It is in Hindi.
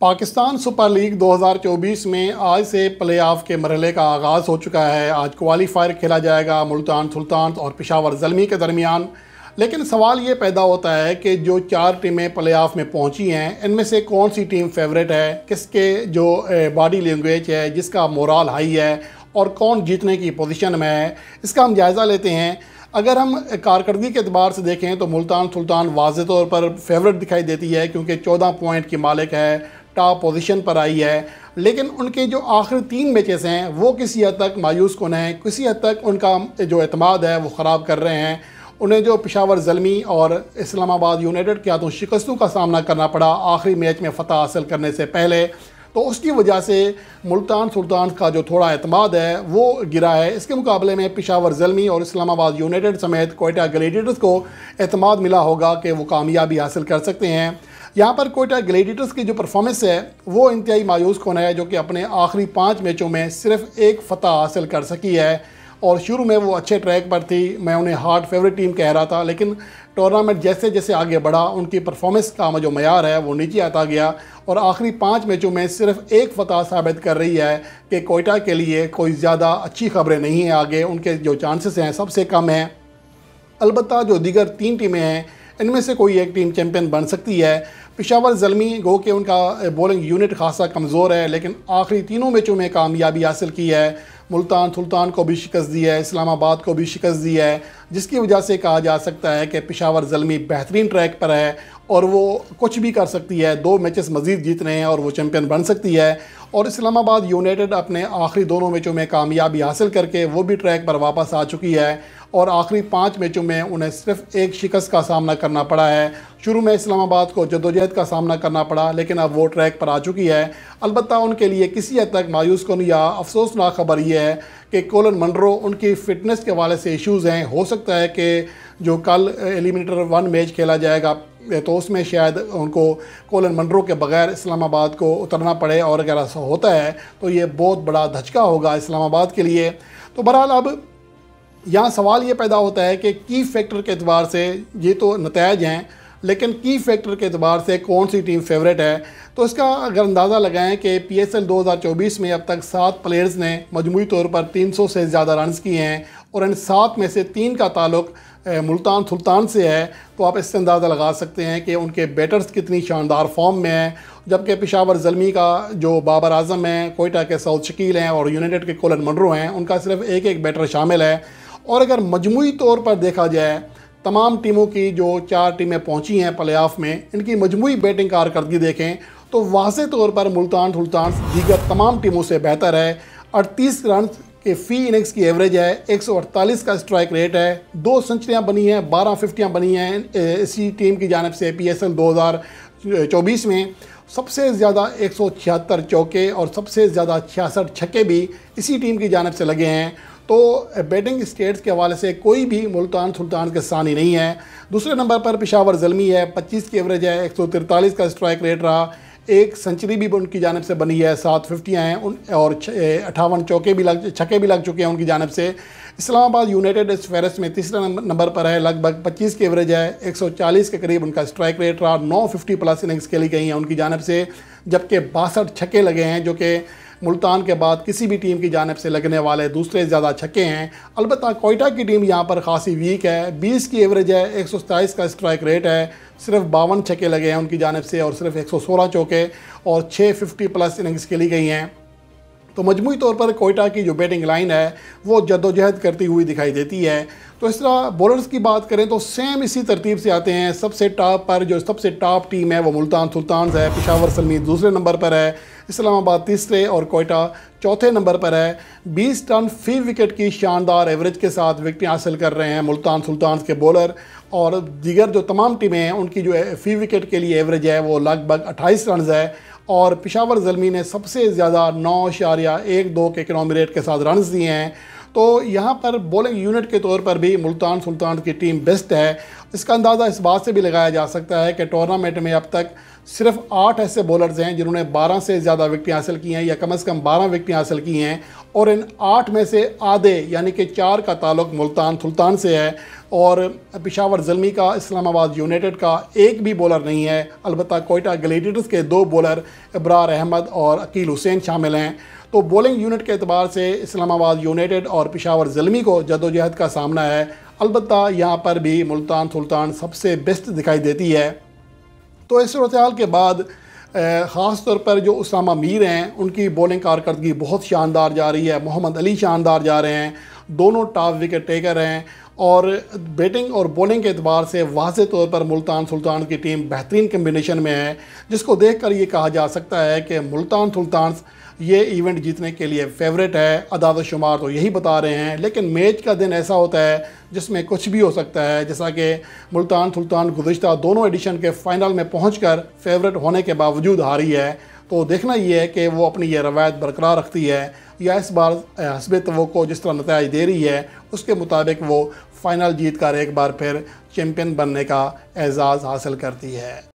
पाकिस्तान सुपर लीग 2024 में आज से प्ले ऑफ के मरहले का आगाज़ हो चुका है। आज क्वालिफायर खेला जाएगा मुल्तान सुल्तान्स और पेशावर ज़ल्मी के दरमियान। लेकिन सवाल ये पैदा होता है कि जो 4 टीमें प्ले ऑफ में पहुंची हैं, इनमें से कौन सी टीम फेवरेट है, किसके जो बॉडी लैंग्वेज है, जिसका मोराल हाई है और कौन जीतने की पोजीशन में है, इसका हम जायज़ा लेते हैं। अगर हम कारकर्दगी के अतबार से देखें तो मुल्तान सुल्तान वाज़े तौर पर फेवरेट दिखाई देती है, क्योंकि 14 पॉइंट की मालिक है, टॉप पोजीशन पर आई है। लेकिन उनके जो आखिरी 3 मैचेस हैं वो किसी हद तक मायूस कुन हैं, किसी हद तक उनका जो एतमाद है वो ख़राब कर रहे हैं। उन्हें जो पेशावर ज़ल्मी और इस्लामाबाद यूनाइटेड के हाथों शिकस्तों का सामना करना पड़ा आखिरी मैच में फ़तह हासिल करने से पहले, तो उसकी वजह से मुल्तान सुल्तान का जो थोड़ा एतमाद है वो गिरा है। इसके मुकाबले में पेशावर ज़ल्मी और इस्लामाबाद यूनाइटेड समेत कोयटा ग्लैडिएटर्स को एतमाद मिला होगा कि वो कामयाबी हासिल कर सकते हैं। यहाँ पर कोयटा ग्लैडिएटर्स की जो परफॉर्मेंस है वो इंतहाई मायूस कुन है, जो कि अपने आखिरी 5 मैचों में सिर्फ 1 फ़तह हासिल कर सकी है। और शुरू में वो अच्छे ट्रैक पर थी, मैं उन्हें हार्ड फेवरेट टीम कह रहा था, लेकिन टूर्नामेंट जैसे जैसे आगे बढ़ा उनकी परफॉर्मेंस का जो मयार है वो नीचे आता गया और आखिरी 5 मैचों में सिर्फ 1 फ़तह साबित कर रही है कि कोयटा के लिए कोई ज़्यादा अच्छी खबरें नहीं हैं। आगे उनके जो चांसेस हैं सबसे कम हैं। अलबत्ता जो दीगर 3 टीमें हैं इनमें से कोई एक टीम चैम्पियन बन सकती है। पेशावर ज़ल्मी गो कि उनका बॉलिंग यूनिट खासा कमज़ोर है, लेकिन आखिरी 3 मैचों में कामयाबी हासिल की है। मुल्तान सुल्तान को भी शिकस्त दी है, इस्लामाबाद को भी शिकस्त दी है, जिसकी वजह से कहा जा सकता है कि पेशावर ज़ल्मी बेहतरीन ट्रैक पर है और वो कुछ भी कर सकती है। 2 मैचेस मज़ीद जीतने हैं और वो चैम्पियन बन सकती है। और इस्लामाबाद यूनाइटेड अपने आखिरी 2 मैचों में कामयाबी हासिल करके वो भी ट्रैक पर वापस आ चुकी है और आखिरी 5 मैचों में उन्हें सिर्फ 1 शिकस्त का सामना करना पड़ा है। शुरू में इस्लामाबाद को जद्दोजहद का सामना करना पड़ा, लेकिन अब वो ट्रैक पर आ चुकी है। अलबत्ता उनके लिए किसी हद तक मायूस कुन या अफसोसनाक खबर यह है कि कोलन मनरो उनकी फ़िटनेस के हवाले से इश्यूज़ हैं। हो सकता है कि जो कल एलिमिनेटर 1 मैच खेला जाएगा तो उसमें शायद उनको कोलन मनरो के बगैर इस्लामाबाद को उतरना पड़े, और अगर ऐसा होता है तो ये बहुत बड़ा धचका होगा इस्लामाबाद के लिए। तो बहरहाल अब यहाँ सवाल ये पैदा होता है कि की फैक्टर के अतबार से ये तो नतायज हैं, लेकिन की फैक्टर के अतबार से कौन सी टीम फेवरेट है। तो इसका अगर अंदाज़ा लगाएं कि PSL 2024 में अब तक 7 प्लेयर्स ने मजमूई तौर पर 300 से ज़्यादा रन्स किए हैं और इन 7 में से 3 का ताल्लुक मुल्तान सुल्तान से है, तो आप इससे अंदाज़ा लगा सकते हैं कि उनके बैटर्स कितनी शानदार फॉर्म में हैं। जबकि पेशावर ज़ल्मी का जो बाबर आज़म हैं, कोयटा के सऊद शकील हैं और यूनाइटेड के कोलन मनरो हैं, उनका सिर्फ एक बैटर शामिल है। और अगर मजमूई तौर पर देखा जाए तमाम टीमों की जो 4 टीमें पहुंची हैं प्ले ऑफ में, इनकी मजमूई बैटिंग कारकर्दगी देखें तो वाज़े तौर पर मुल्तान सुल्तान दीगर तमाम टीमों से बेहतर है। 38 रन के फ़ी इनिंग्स की एवरेज है, 148 का स्ट्राइक रेट है, 2 सेंचुरियाँ बनी हैं, 12 फिफ्टियाँ बनी हैं इसी टीम की जानिब से। PSL 2024 में सबसे ज़्यादा 176 चौके और सबसे ज़्यादा 66 छक्के भी इसी टीम की जानिब से लगे हैं। तो बैटिंग स्टेट्स के हवाले से कोई भी मुल्तान सुल्तान के सानी नहीं है। दूसरे नंबर पर पेशावर ज़ल्मी है, 25 की एवरेज है, 143 का स्ट्राइक रेट रहा, 1 सेंचुरी भी उनकी जानिब से बनी है, 7 फिफ्टियाँ हैं और 58 छक्के भी लग चुके हैं उनकी जानिब से। इस्लामाबाद यूनाइटेड इस फहरिस्त में तीसरे नंबर पर है, लगभग 25 की एवरेज है, 140 के करीब उनका स्ट्राइक रेट रहा, 950 प्लस इनिंग्स खेली गई हैं उनकी जानिब से, जबकि 62 छक्के लगे हैं, जो कि मुल्तान के बाद किसी भी टीम की जानिब से लगने वाले दूसरे ज़्यादा छक्के हैं। अलबत्ता कोयटा की टीम यहाँ पर खासी वीक है, 20 की एवरेज है, 127 का स्ट्राइक रेट है, सिर्फ 52 छक्के लगे हैं उनकी जानिब से और सिर्फ 116 चौके और 650 प्लस इनिंग्स खेली गई हैं। तो मजमूई तौर पर कोयटा की जो बैटिंग लाइन है वो जद्दोजहद करती हुई दिखाई देती है। तो इस तरह बॉलर्स की बात करें तो सेम इसी तरतीब से आते हैं। सबसे टॉप पर जो सबसे टॉप टीम है वो मुल्तान सुल्तान है, पेशावर ज़ल्मी दूसरे नंबर पर है, इस्लामाबाद तीसरे और कोयटा चौथे नंबर पर है। 20 रन फ़ी विकेट की शानदार एवरेज के साथ विकेटें हासिल कर रहे हैं मुल्तान सुल्तान के बॉलर, और दीगर जो तमाम टीमें हैं उनकी जो फ़ी विकेट के लिए एवरेज है वो लगभग 28 रन है। और पेशावर ज़ल्मी ने सबसे ज़्यादा 9.12 के इकनॉमी रेट के साथ रन्स दिए हैं। तो यहाँ पर बॉलिंग यूनिट के तौर पर भी मुल्तान सुल्तान की टीम बेस्ट है। इसका अंदाज़ा इस बात से भी लगाया जा सकता है कि टूर्नामेंट में अब तक सिर्फ 8 ऐसे बॉलर्स हैं जिन्होंने 12 से ज़्यादा विकेटें हासिल की हैं या कम से कम 12 विकेटें हासिल की हैं, और इन 8 में से आधे यानी कि 4 का ताल्लुक मुल्तान सुल्तान से है। और पेशावर ज़ल्मी का, इस्लामाबाद यूनाइटेड का एक भी बॉलर नहीं है। अलबत्ता कोयटा ग्लैडिएटर्स के 2 बॉलर इब्रार अहमद और अकील हुसैन शामिल हैं। तो बॉलिंग यूनिट के अतबार से इस्लामाबाद यूनाइटेड और पेशावर ज़ल्मी को जद्दोजहद का सामना है। अलबत्ता यहाँ पर भी मुल्तान सुल्तान सबसे बेस्ट दिखाई देती है। तो इस सूरत-ए-हाल के बाद ख़ास तौर पर जो उसामा मीर हैं, उनकी बॉलिंग कारकर्दगी बहुत शानदार जा रही है। मोहम्मद अली शानदार जा रहे हैं, दोनों टॉप विकेट टेकर हैं और बैटिंग और बॉलिंग के एतबार से वाज़ेह तौर पर मुल्तान सुल्तान की टीम बेहतरीन कम्बिनेशन में है, जिसको देखकर ये कहा जा सकता है कि मुल्तान सुल्तान ये इवेंट जीतने के लिए फेवरेट है। अदाद शुमार तो यही बता रहे हैं, लेकिन मैच का दिन ऐसा होता है जिसमें कुछ भी हो सकता है। जैसा कि मुल्तान सुल्तान गुज़िश्ता दोनों एडिशन के फ़ाइनल में पहुंचकर फेवरेट होने के बावजूद हारी है। तो देखना ये है कि वो अपनी ये रवायत बरकरार रखती है या इस बार हस्बे तवक्को जिस तरह नतीजा दे रही है उसके मुताबिक वो फ़ाइनल जीत कर एक बार फिर चैम्पियन बनने का एजाज़ हासिल करती है।